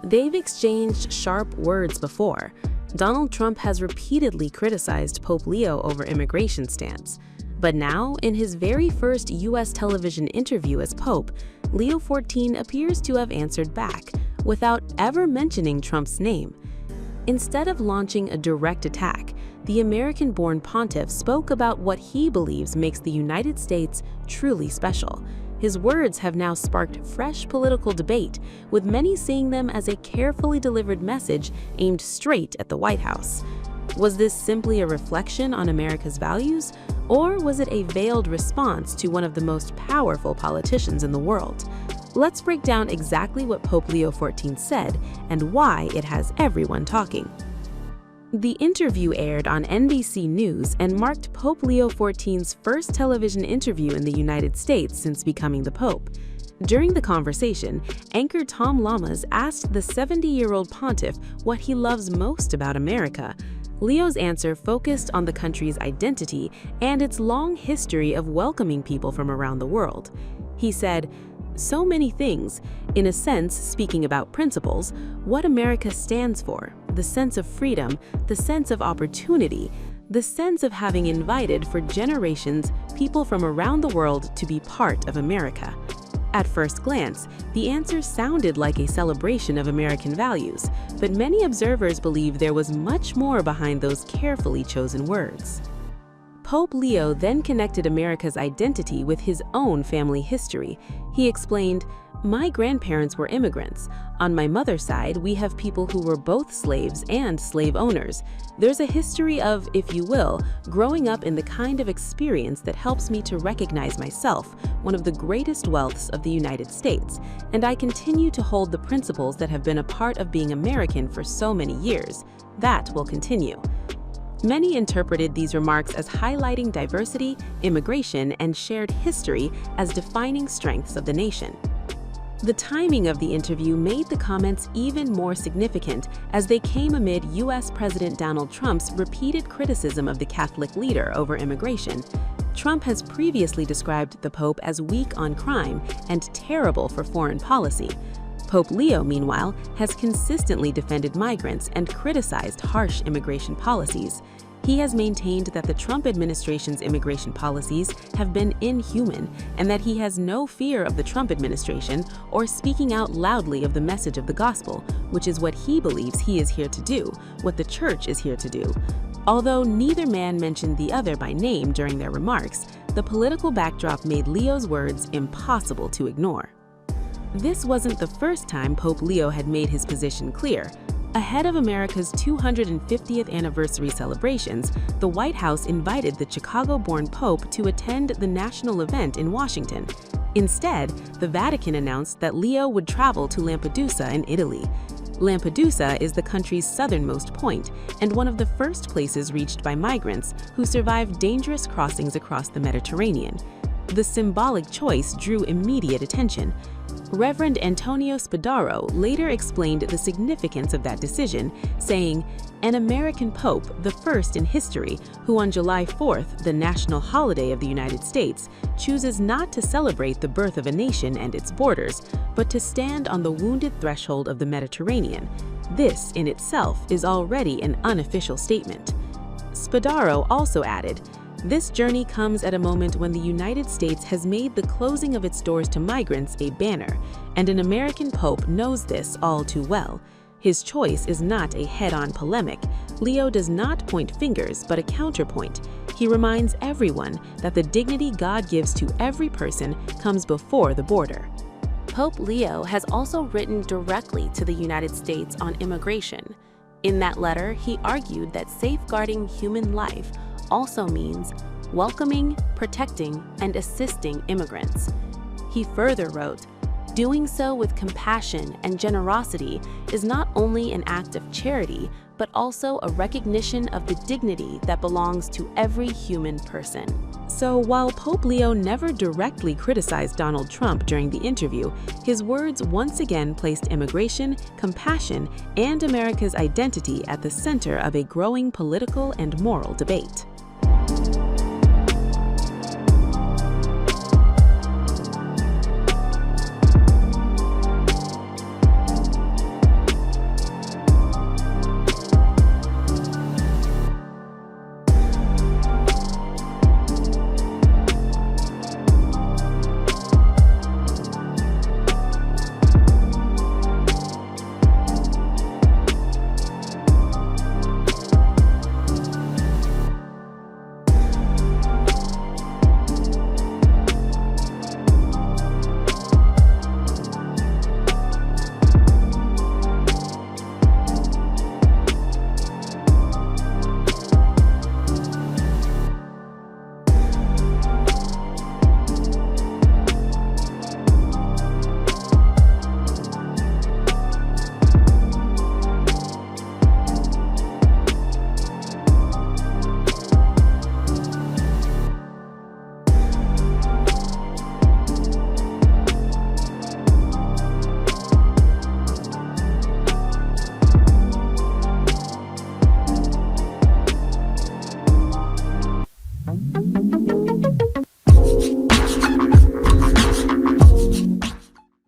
They've exchanged sharp words before. Donald Trump has repeatedly criticized Pope Leo over immigration stance. But now, in his very first U.S. television interview as Pope, Leo XIV appears to have answered back, without ever mentioning Trump's name. Instead of launching a direct attack, the American-born pontiff spoke about what he believes makes the United States truly special. His words have now sparked fresh political debate, with many seeing them as a carefully delivered message aimed straight at the White House. Was this simply a reflection on America's values, or was it a veiled response to one of the most powerful politicians in the world? Let's break down exactly what Pope Leo XIV said and why it has everyone talking. The interview aired on NBC News and marked Pope Leo XIV's first television interview in the United States since becoming the Pope. During the conversation, anchor Tom Lamas asked the 70-year-old pontiff what he loves most about America. Leo's answer focused on the country's identity and its long history of welcoming people from around the world. He said, "So many things, in a sense, speaking about principles, what America stands for, the sense of freedom, the sense of opportunity, the sense of having invited for generations people from around the world to be part of America." At first glance, the answer sounded like a celebration of American values, but many observers believe there was much more behind those carefully chosen words. Pope Leo then connected America's identity with his own family history. He explained, "My grandparents were immigrants. On my mother's side, we have people who were both slaves and slave owners. There's a history of, if you will, growing up in the kind of experience that helps me to recognize myself, one of the greatest wealths of the United States, and I continue to hold the principles that have been a part of being American for so many years. That will continue." Many interpreted these remarks as highlighting diversity, immigration, and shared history as defining strengths of the nation. The timing of the interview made the comments even more significant as they came amid U.S. President Donald Trump's repeated criticism of the Catholic leader over immigration. Trump has previously described the Pope as weak on crime and terrible for foreign policy. Pope Leo, meanwhile, has consistently defended migrants and criticized harsh immigration policies. He has maintained that the Trump administration's immigration policies have been inhuman and that he has no fear of the Trump administration or speaking out loudly of the message of the gospel, which is what he believes he is here to do, what the church is here to do. Although neither man mentioned the other by name during their remarks, the political backdrop made Leo's words impossible to ignore. This wasn't the first time Pope Leo had made his position clear. Ahead of America's 250th anniversary celebrations, the White House invited the Chicago-born Pope to attend the national event in Washington. Instead, the Vatican announced that Leo would travel to Lampedusa in Italy. Lampedusa is the country's southernmost point and one of the first places reached by migrants who survived dangerous crossings across the Mediterranean. The symbolic choice drew immediate attention. Reverend Antonio Spadaro later explained the significance of that decision, saying, "An American pope, the first in history, who on July 4th, the national holiday of the United States, chooses not to celebrate the birth of a nation and its borders, but to stand on the wounded threshold of the Mediterranean. This, in itself, is already an unofficial statement." Spadaro also added, "This journey comes at a moment when the United States has made the closing of its doors to migrants a banner, and an American pope knows this all too well. His choice is not a head-on polemic. Leo does not point fingers, but a counterpoint. He reminds everyone that the dignity God gives to every person comes before the border." Pope Leo has also written directly to the United States on immigration. In that letter, he argued that safeguarding human life also means welcoming, protecting, and assisting immigrants. He further wrote, "Doing so with compassion and generosity is not only an act of charity, but also a recognition of the dignity that belongs to every human person." So while Pope Leo never directly criticized Donald Trump during the interview, his words once again placed immigration, compassion, and America's identity at the center of a growing political and moral debate.